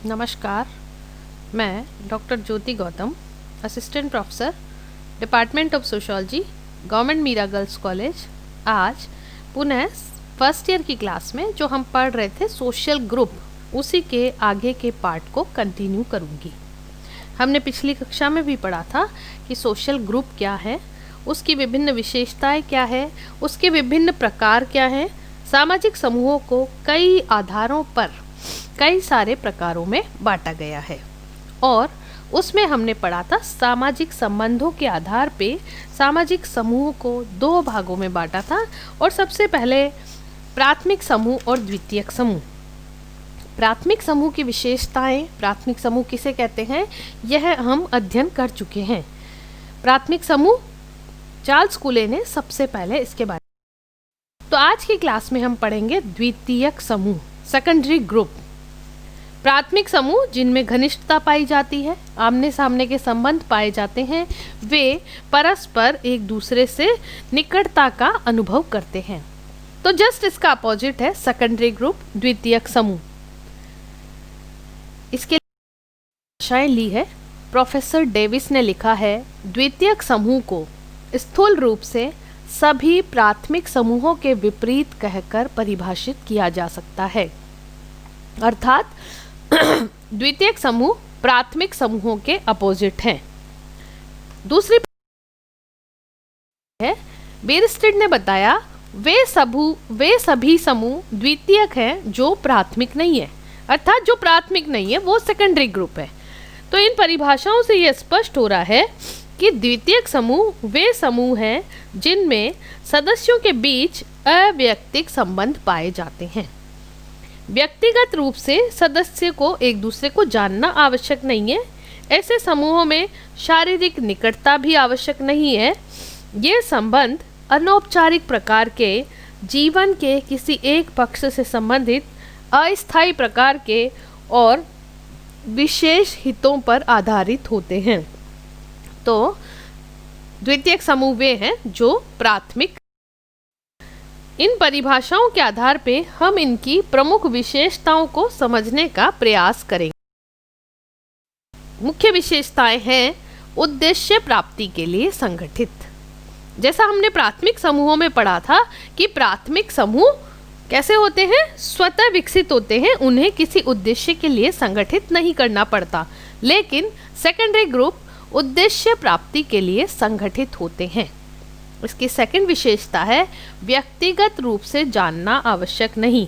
नमस्कार। मैं doctor Jyoti Gautam, assistant professor, department of sociology, government Meera girls college. आज पुनः फर्स्ट ईयर की क्लास में जो हम पढ़ रहे थे सोशल ग्रुप, उसी के आगे के पार्ट को कंटिन्यू करूँगी। हमने पिछली कक्षा में भी पढ़ा था कि सोशल ग्रुप क्या है, उसकी विभिन्न विशेषताएं क्या है, उसके विभिन्न प्रकार क्या हैं। सामाजिक समूहों को कई आधारों पर कई सारे प्रकारों में बांटा गया है और उसमें हमने पढ़ा था सामाजिक संबंधों के आधार पे सामाजिक समूह को दो भागों में बांटा था। और सबसे पहले प्राथमिक समूह और द्वितीयक समूह। प्राथमिक समूह की विशेषताएं, प्राथमिक समूह किसे कहते हैं, यह हम अध्ययन कर चुके हैं। प्राथमिक समूह चार्ल्स कूले ने सबसे पहले इसके बारे में। तो आज की क्लास में हम पढ़ेंगे द्वितीयक समूह, सेकेंडरी ग्रुप। प्राथमिक समूह जिनमें घनिष्ठता पाई जाती है, आमने सामने के संबंध पाए जाते हैं, वे परस्पर एक दूसरे से निकटता का अनुभव करते हैं। तो जस्ट इसका अपोजिट है सेकेंडरी ग्रुप, द्वितीयक समूह। इसके भाषाएं ली है प्रोफेसर डेविस ने लिखा है, द्वितीयक समूह को स्थूल रूप से सभी प्राथमिक समूहों के विपरीत कहकर परिभाषित किया जा सकता है। अर्थात द्वितीयक समूह प्राथमिक समूहों के अपोजिट हैं। दूसरी है, बेरस्टेड ने बताया वे सभी समूह द्वितीयक हैं जो प्राथमिक नहीं है, अर्थात जो प्राथमिक नहीं है वो सेकेंडरी ग्रुप है। तो इन परिभाषाओं से यह स्पष्ट हो रहा है कि द्वितीयक समूह वे समूह हैं जिनमें सदस्यों के बीच अवैयक्तिक संबंध पाए जाते हैं। व्यक्तिगत रूप से सदस्य को एक दूसरे को जानना आवश्यक नहीं है। ऐसे समूहों में शारीरिक निकटता भी आवश्यक नहीं है। ये संबंध अनौपचारिक प्रकार के, जीवन के किसी एक पक्ष से संबंधित अस्थायी प्रकार के और विशेष हितों पर आधारित होते हैं। तो द्वितीयक समूह वे हैं जो प्राथमिक। इन परिभाषाओं के आधार पे हम इनकी प्रमुख विशेषताओं को समझने का प्रयास करेंगे। मुख्य विशेषताएं हैं उद्देश्य प्राप्ति के लिए संगठित। जैसा हमने प्राथमिक समूहों में पढ़ा था कि प्राथमिक समूह कैसे होते हैं, स्वतः विकसित होते हैं, उन्हें किसी उद्देश्य के लिए संगठित नहीं करना पड़ता। लेकिन सेकेंडरी ग्रुप उद्देश्य प्राप्ति के लिए संगठित होते हैं। इसकी सेकंड विशेषता है व्यक्तिगत रूप से जानना आवश्यक नहीं।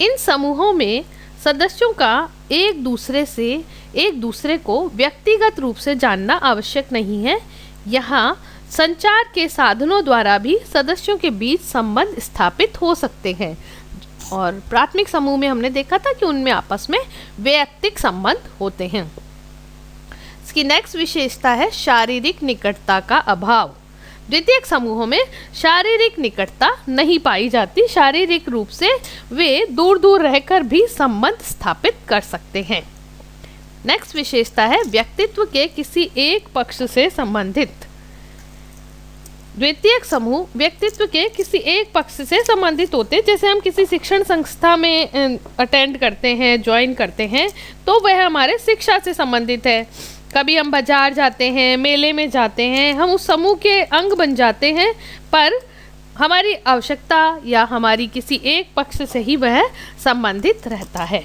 इन समूहों में सदस्यों का एक दूसरे को व्यक्तिगत रूप से जानना आवश्यक नहीं है। यहाँ संचार के साधनों द्वारा भी सदस्यों के बीच संबंध स्थापित हो सकते हैं। और प्राथमिक समूह में हमने देखा था कि उनमें आपस में वैयक्तिक संबंध होते हैं। इसकी नेक्स्ट विशेषता है शारीरिक निकटता का अभाव। द्वितीयक समूहों में शारीरिक निकटता नहीं पाई जाती। शारीरिक रूप से वे दूर दूर रहकर भी संबंध स्थापित कर सकते हैं। नेक्स्ट विशेषता है व्यक्तित्व के किसी एक पक्ष से संबंधित। द्वितीयक समूह व्यक्तित्व के किसी एक पक्ष से संबंधित होते हैं। जैसे हम किसी शिक्षण संस्था में अटेंड करते हैं, ज्वाइन करते हैं, तो वह हमारे शिक्षा से संबंधित है। कभी हम बाजार जाते हैं, मेले में जाते हैं, हम उस समूह के अंग बन जाते हैं, पर हमारी आवश्यकता या हमारी किसी एक पक्ष से ही वह संबंधित रहता है।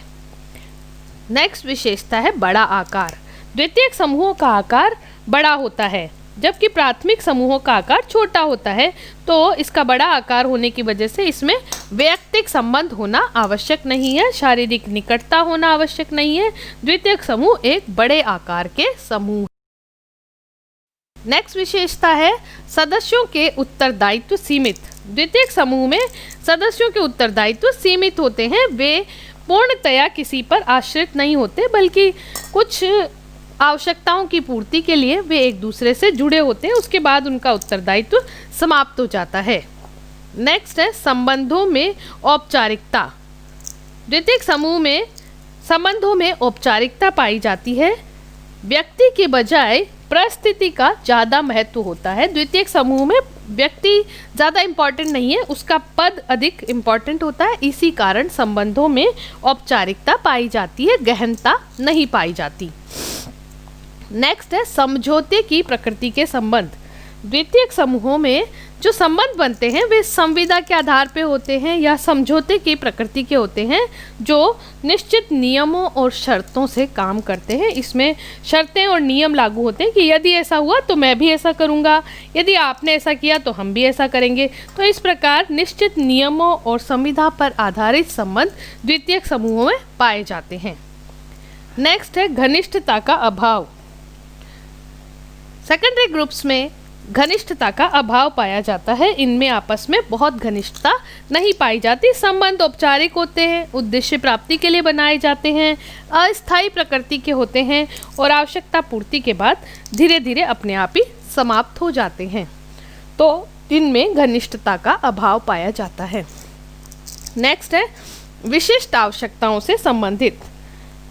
नेक्स्ट विशेषता है बड़ा आकार। द्वितीयक समूहों का आकार बड़ा होता है जबकि प्राथमिक समूहों का आकार छोटा होता है। तो इसका बड़ा आकार होने की वजह से इसमें वैयक्तिक संबंध होना आवश्यक नहीं है, शारीरिक निकटता होना आवश्यक नहीं है। द्वितीयक समूह एक बड़े आकार के समूह। नेक्स्ट विशेषता है सदस्यों के उत्तरदायित्व सीमित। द्वितीयक समूह में सदस्यों के उत्तरदायित्व सीमित होते हैं। वे पूर्णतया किसी पर आश्रित नहीं होते, बल्कि कुछ आवश्यकताओं की पूर्ति के लिए वे एक दूसरे से जुड़े होते हैं। उसके बाद उनका उत्तरदायित्व समाप्त हो जाता है। नेक्स्ट है संबंधों में औपचारिकता। द्वितीयक समूह में संबंधों में औपचारिकता पाई जाती है। व्यक्ति के बजाय परिस्थिति का ज़्यादा महत्व होता है। द्वितीयक समूह में व्यक्ति ज़्यादा इम्पॉर्टेंट नहीं है, उसका पद अधिक इम्पॉर्टेंट होता है। इसी कारण संबंधों में औपचारिकता पाई जाती है, गहनता नहीं पाई जाती। नेक्स्ट है समझौते की प्रकृति के संबंध। द्वितीयक समूहों में जो संबंध बनते हैं वे संविदा के आधार पर होते हैं या समझौते की प्रकृति के होते हैं, जो निश्चित नियमों और शर्तों से काम करते हैं। इसमें शर्तें और नियम लागू होते हैं कि यदि ऐसा हुआ तो मैं भी ऐसा करूँगा, यदि आपने ऐसा किया तो हम भी ऐसा करेंगे। तो इस प्रकार निश्चित नियमों और संविदा पर आधारित संबंध द्वितीयक समूहों में पाए जाते हैं। नेक्स्ट है घनिष्ठता का अभाव। सेकेंडरी ग्रुप्स में घनिष्ठता का अभाव पाया जाता है। इनमें आपस में बहुत घनिष्ठता नहीं पाई जाती। संबंध औपचारिक होते हैं, उद्देश्य प्राप्ति के लिए बनाए जाते हैं, अस्थायी प्रकृति के होते हैं और आवश्यकता पूर्ति के बाद धीरे धीरे अपने आप ही समाप्त हो जाते हैं। तो इनमें घनिष्ठता का अभाव पाया जाता है। नेक्स्ट है विशिष्ट आवश्यकताओं से संबंधित।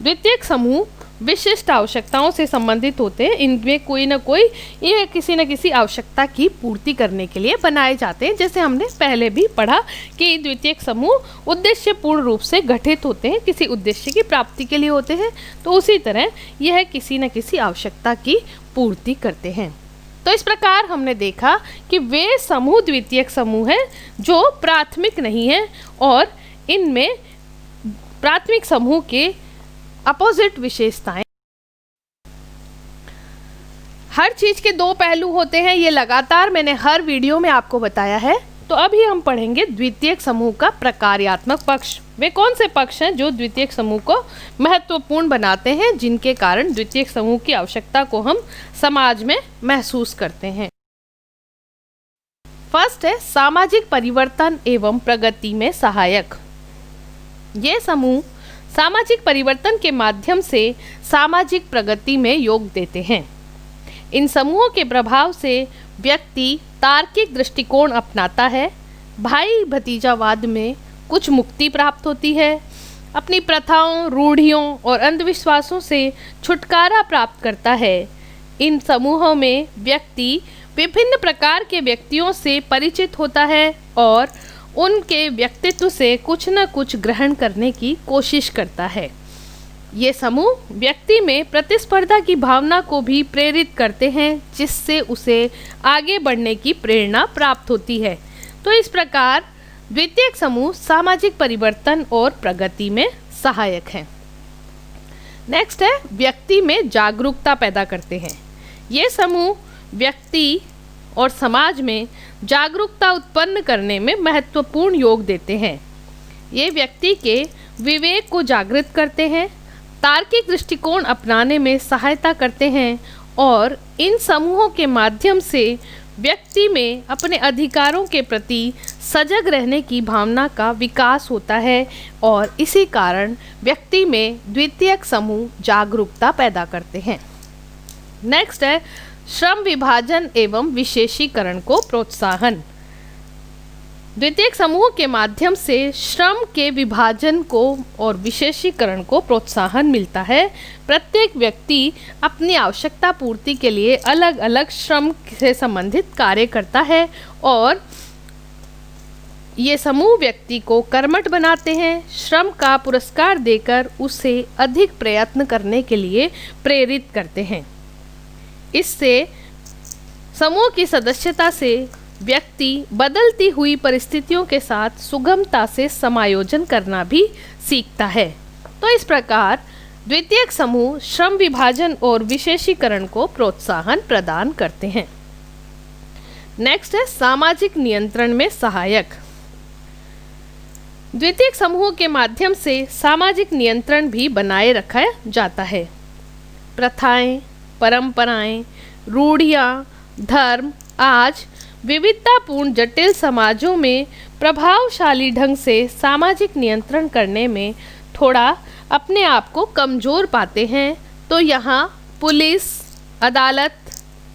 द्वितीयक समूह विशिष्ट आवश्यकताओं से संबंधित होते हैं। इनमें कोई ना कोई ये किसी न किसी आवश्यकता की पूर्ति करने के लिए बनाए जाते हैं। जैसे हमने पहले भी पढ़ा कि द्वितीयक समूह उद्देश्य पूर्ण रूप से गठित होते हैं, किसी उद्देश्य की प्राप्ति के लिए होते हैं। तो उसी तरह यह किसी न किसी आवश्यकता की पूर्ति करते हैं। तो इस प्रकार हमने देखा कि वे समूह द्वितीयक समूह है जो प्राथमिक नहीं है और इनमें प्राथमिक समूह के अपोजिट विशेषताएं। हर चीज के दो पहलू होते हैं, ये लगातार मैंने हर वीडियो में आपको बताया है। तो अभी हम पढ़ेंगे द्वितीयक समूह का प्रकार्यात्मक पक्ष। वे कौन से पक्ष हैं जो द्वितीयक समूह को महत्वपूर्ण बनाते हैं, जिनके कारण द्वितीयक समूह की आवश्यकता को हम समाज में महसूस करते हैं। फर्स्ट है सामाजिक परिवर्तन एवं प्रगति में सहायक। ये समूह सामाजिक परिवर्तन के माध्यम से सामाजिक प्रगति में योग देते हैं। इन समूहों के प्रभाव से व्यक्ति तार्किक दृष्टिकोण अपनाता है, भाई भतीजावाद में कुछ मुक्ति प्राप्त होती है, अपनी प्रथाओं, रूढ़ियों और अंधविश्वासों से छुटकारा प्राप्त करता है। इन समूहों में व्यक्ति विभिन्न प्रकार के व्यक्तियों से परिचित होता है और उनके व्यक्तित्व से कुछ न कुछ ग्रहण करने की कोशिश करता है। ये समूह व्यक्ति में प्रतिस्पर्धा की भावना को भी प्रेरित करते हैं, जिससे उसे आगे बढ़ने की प्रेरणा प्राप्त होती है। तो इस प्रकार द्वितीयक समूह सामाजिक परिवर्तन और प्रगति में सहायक हैं। नेक्स्ट है व्यक्ति में जागरूकता पैदा करते हैं। ये समूह व्यक्ति और समाज में जागरूकता उत्पन्न करने में महत्वपूर्ण योग देते हैं। ये व्यक्ति के विवेक को जागृत करते हैं, तार्किक दृष्टिकोण अपनाने में सहायता करते हैं और इन समूहों के माध्यम से व्यक्ति में अपने अधिकारों के प्रति सजग रहने की भावना का विकास होता है और इसी कारण व्यक्ति में द्वितीयक समूह जागरूकता पैदा करते हैं। नेक्स्ट है श्रम विभाजन एवं विशेषीकरण को प्रोत्साहन। द्वितीयक समूह के माध्यम से श्रम के विभाजन को और विशेषीकरण को प्रोत्साहन मिलता है। प्रत्येक व्यक्ति अपनी आवश्यकता पूर्ति के लिए अलग अलग श्रम से संबंधित कार्य करता है और ये समूह व्यक्ति को कर्मठ बनाते हैं। श्रम का पुरस्कार देकर उसे अधिक प्रयत्न करने के लिए प्रेरित करते हैं। इससे समूह की सदस्यता से व्यक्ति बदलती हुई परिस्थितियों के साथ सुगमता से समायोजन करना भी सीखता है। तो इस प्रकार द्वितीयक समूह श्रम विभाजन और विशेषीकरण को प्रोत्साहन प्रदान करते हैं। नेक्स्ट है सामाजिक नियंत्रण में सहायक। द्वितीयक समूह के माध्यम से सामाजिक नियंत्रण भी बनाए रखा जाता है। प्रथाएं, परंपराएं, रूढ़ियाँ, धर्म आज विविधतापूर्ण जटिल समाजों में प्रभावशाली ढंग से सामाजिक नियंत्रण करने में थोड़ा अपने आप को कमज़ोर पाते हैं। तो यहाँ पुलिस, अदालत,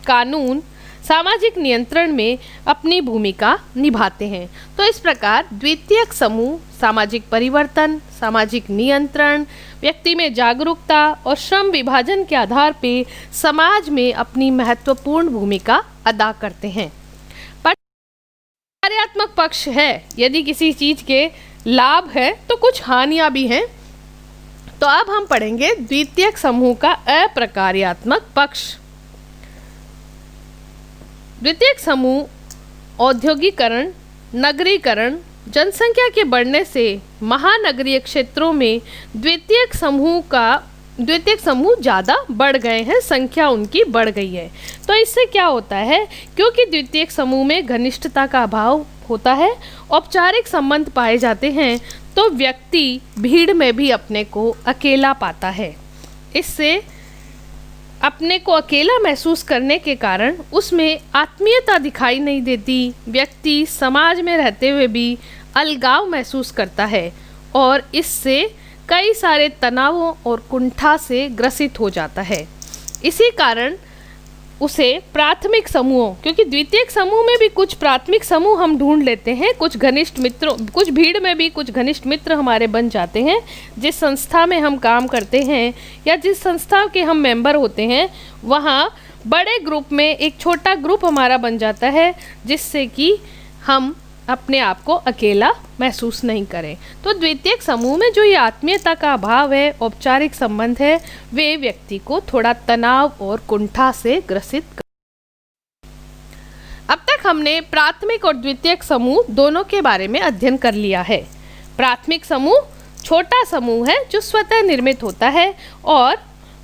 कानून सामाजिक नियंत्रण में अपनी भूमिका निभाते हैं। तो इस प्रकार द्वितीयक समूह सामाजिक परिवर्तन, सामाजिक नियंत्रण, व्यक्ति में जागरूकता और श्रम विभाजन के आधार पर समाज में अपनी महत्वपूर्ण भूमिका अदा करते हैं। प्रकार्यात्मक पक्ष है, यदि किसी चीज के लाभ है तो कुछ हानियां भी हैं। तो अब हम पढ़ेंगे द्वितीयक समूह का अप्रकार्यात्मक पक्ष। द्वितीयक समूह औद्योगिकरण, नगरीकरण, जनसंख्या के बढ़ने से महानगरीय क्षेत्रों में द्वितीयक समूह ज़्यादा बढ़ गए हैं, संख्या उनकी बढ़ गई है। तो इससे क्या होता है, क्योंकि द्वितीयक समूह में घनिष्ठता का अभाव होता है, औपचारिक संबंध पाए जाते हैं, तो व्यक्ति भीड़ में भी अपने को अकेला पाता है। इससे अपने को अकेला महसूस करने के कारण उसमें आत्मीयता दिखाई नहीं देती। व्यक्ति समाज में रहते हुए भी अलगाव महसूस करता है और इससे कई सारे तनावों और कुंठा से ग्रसित हो जाता है। इसी कारण उसे प्राथमिक समूहों, क्योंकि द्वितीयक समूह में भी कुछ प्राथमिक समूह हम ढूंढ लेते हैं, कुछ घनिष्ठ मित्रों, कुछ भीड़ में भी कुछ घनिष्ठ मित्र हमारे बन जाते हैं। जिस संस्था में हम काम करते हैं या जिस संस्था के हम मेंबर होते हैं, वहाँ बड़े ग्रुप में एक छोटा ग्रुप हमारा बन जाता है, जिससे कि हम अपने आप को अकेला महसूस नहीं करें। तो द्वितीयक समूह में जो ये आत्मीयता का अभाव है, औपचारिक संबंध है, वे व्यक्ति को थोड़ा तनाव और कुंठा से ग्रसित कर। अब तक हमने प्राथमिक और द्वितीयक समूह दोनों के बारे में अध्ययन कर लिया है। प्राथमिक समूह छोटा समूह है जो स्वतः निर्मित होता है और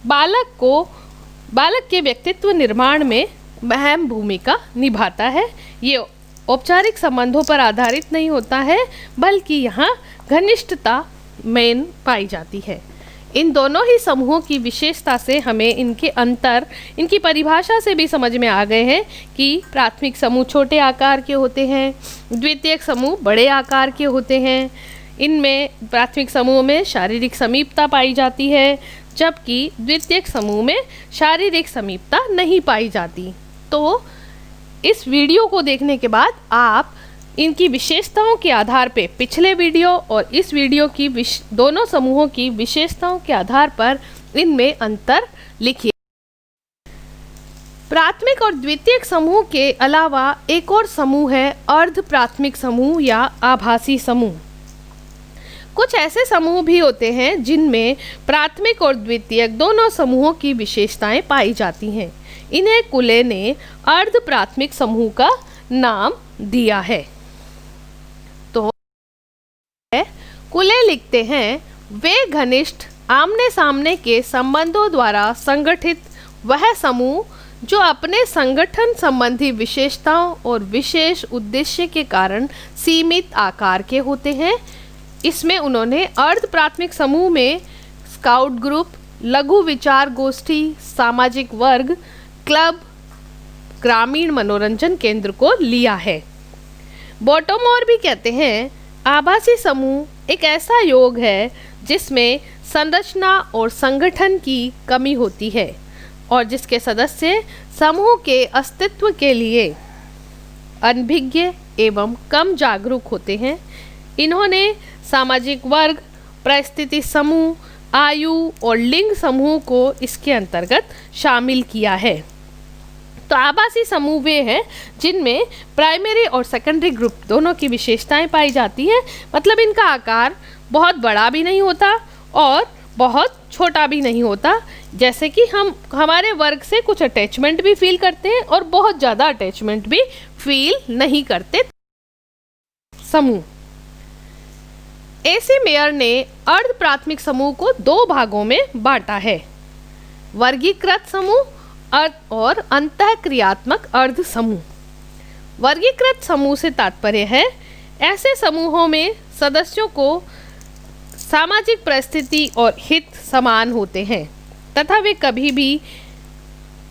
बालक के व्यक्तित्व निर्माण में अहम भूमिका निभाता है। ये औपचारिक संबंधों पर आधारित नहीं होता है, बल्कि यहाँ घनिष्ठता मेन पाई जाती है। इन दोनों ही समूहों की विशेषता से हमें इनकी परिभाषा से भी समझ में आ गए हैं कि प्राथमिक समूह छोटे आकार के होते हैं, द्वितीयक समूह बड़े आकार के होते हैं। इनमें प्राथमिक समूह में शारीरिक समीपता पाई जाती है, जबकि द्वितीयक समूह में शारीरिक समीपता नहीं पाई जाती। तो इस वीडियो को देखने के बाद आप इनकी विशेषताओं के आधार पे पिछले वीडियो और इस वीडियो की दोनों समूहों की विशेषताओं के आधार पर इनमें अंतर लिखिए। प्राथमिक और द्वितीयक समूह के अलावा एक और समूह है अर्ध प्राथमिक समूह या आभासी समूह। कुछ ऐसे समूह भी होते हैं जिनमें प्राथमिक और द्वितीयक दोनों समूहों की विशेषताएं पाई जाती हैं। इन्हें कुले ने अर्ध प्राथमिक समूह का नाम दिया है। तो कुले लिखते हैं, वे घनिष्ठ आमने सामने के संबंधों द्वारा संगठित वह समूह जो अपने संगठन संबंधी विशेषताओं और विशेष उद्देश्य के कारण सीमित आकार के होते हैं। इसमें उन्होंने अर्ध प्राथमिक समूह में स्काउट ग्रुप, लघु विचार गोष्ठी, सामाजिक वर्ग, क्लब, ग्रामीण मनोरंजन केंद्र को लिया है। बॉटमोर भी कहते हैं, आभासी समूह एक ऐसा योग है जिसमें संरचना और संगठन की कमी होती है और जिसके सदस्य समूह के अस्तित्व के लिए अनभिज्ञ एवं कम जागरूक होते हैं। इन्होंने सामाजिक वर्ग, परिस्थिति समूह, आयु और लिंग समूह को इसके अंतर्गत शामिल किया है। तो आभासी समूह वे हैं जिनमें प्राइमरी और सेकेंडरी ग्रुप दोनों की विशेषताएं पाई जाती है। मतलब इनका आकार बहुत बड़ा भी नहीं होता और बहुत छोटा भी नहीं होता, जैसे कि हम हमारे वर्ग से कुछ अटैचमेंट भी फील करते हैं और बहुत ज़्यादा अटैचमेंट भी फील नहीं करते। समूह एसी मेयर ने अर्ध प्राथमिक समूह को दो भागों में बांटा है, वर्गीकृत समूह और अंतःक्रियात्मक अर्ध समूह। वर्गीकृत समूह से तात्पर्य है ऐसे समूहों में सदस्यों को सामाजिक परिस्थिति और हित समान होते हैं तथा वे कभी भी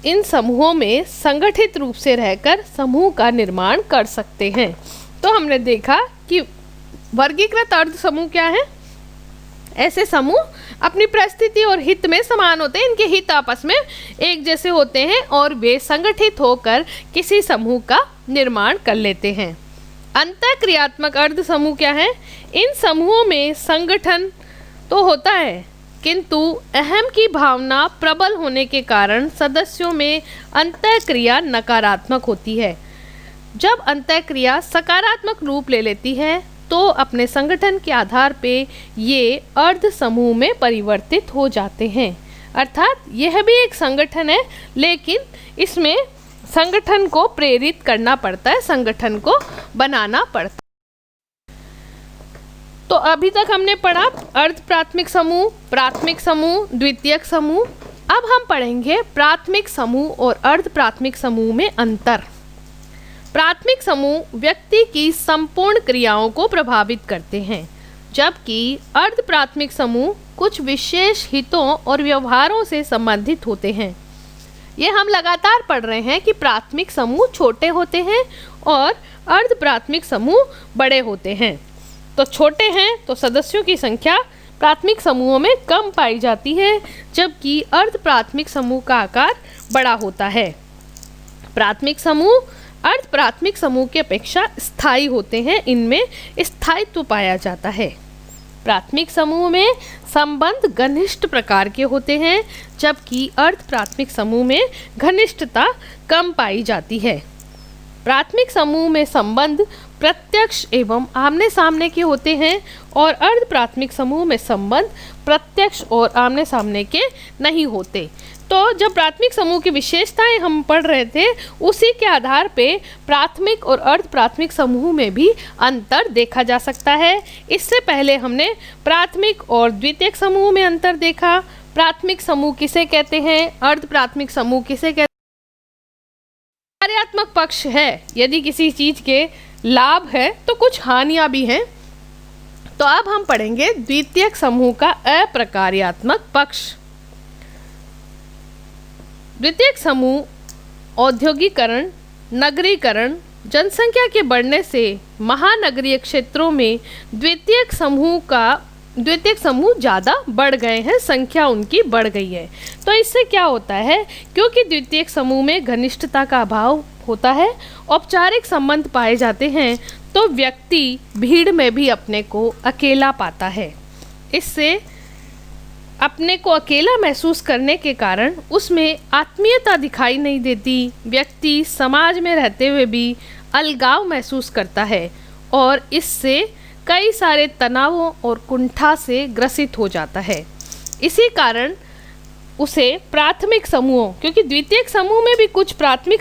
इन समूहों में संगठित रूप से रहकर समूह का निर्माण कर सकते हैं। तो हमने देखा कि वर्गीकृत अर्ध समूह क्या है। ऐसे समूह अपनी परिस्थिति और हित में समान होते हैं, इनके हित आपस में एक जैसे होते हैं और वे संगठित होकर किसी समूह का निर्माण कर लेते हैं। अंतःक्रियात्मक अर्ध समूह क्या है? इन समूहों में संगठन तो होता है किंतु अहम की भावना प्रबल होने के कारण सदस्यों में अंतःक्रिया नकारात्मक होती है। जब अंतःक्रिया सकारात्मक रूप ले लेती है तो अपने संगठन के आधार पे ये अर्ध समूह में परिवर्तित हो जाते हैं। अर्थात यह भी एक संगठन है, लेकिन इसमें संगठन को प्रेरित करना पड़ता है, संगठन को बनाना पड़ता है। तो अभी तक हमने पढ़ा अर्ध प्राथमिक समूह, प्राथमिक समूह, द्वितीयक समूह। अब हम पढ़ेंगे प्राथमिक समूह और अर्ध प्राथमिक समूह में अंतर। प्राथमिक समूह व्यक्ति की संपूर्ण क्रियाओं को प्रभावित करते हैं, जबकि अर्ध प्राथमिक समूह कुछ विशेष हितों और व्यवहारों से संबंधित होते हैं। ये हम लगातार पढ़ रहे हैं कि प्राथमिक समूह छोटे होते हैं और अर्ध प्राथमिक समूह बड़े होते हैं। तो छोटे हैं तो सदस्यों की संख्या प्राथमिक समूहों में कम पाई जाती है, जबकि अर्ध प्राथमिक समूह का आकार बड़ा होता है। प्राथमिक समूह अर्ध प्राथमिक समूह की अपेक्षा स्थायी होते हैं, इनमें स्थायित्व पाया जाता है। प्राथमिक समूह में संबंध घनिष्ठ प्रकार के होते हैं, जबकि अर्ध प्राथमिक समूह में घनिष्ठता कम पाई जाती है। प्राथमिक समूह में संबंध प्रत्यक्ष एवं आमने सामने के होते हैं और अर्ध प्राथमिक समूह में संबंध प्रत्यक्ष और आमने सामने के नहीं होते। तो जब प्राथमिक समूह की विशेषताएं हम पढ़ रहे थे, उसी के आधार पे प्राथमिक और अर्ध प्राथमिक समूह में भी अंतर देखा जा सकता है। इससे पहले हमने प्राथमिक और द्वितीयक समूह में अंतर देखा। प्राथमिक समूह किसे कहते हैं, अर्ध प्राथमिक समूह किसे कहते हैं। कार्यात्मक पक्ष है, यदि किसी चीज के लाभ है तो कुछ हानियां भी हैं। तो अब हम पढ़ेंगे द्वितीयक समूह का अप्रकार्यात्मक पक्ष। द्वितीयक समूह औद्योगिकरण, नगरीकरण, जनसंख्या के बढ़ने से महानगरीय क्षेत्रों में द्वितीयक समूह ज़्यादा बढ़ गए हैं, संख्या उनकी बढ़ गई है। तो इससे क्या होता है, क्योंकि द्वितीयक समूह में घनिष्ठता का अभाव होता है, औपचारिक संबंध पाए जाते हैं, तो व्यक्ति भीड़ में भी अपने को अकेला पाता है। इससे अपने को अकेला महसूस करने के कारण उसमें आत्मीयता दिखाई नहीं देती। व्यक्ति समाज में रहते हुए भी अलगाव महसूस करता है और इससे कई सारे तनावों और कुंठा से ग्रसित हो जाता है। इसी कारण उसे प्राथमिक समूहों, क्योंकि द्वितीयक समूह में भी कुछ प्राथमिक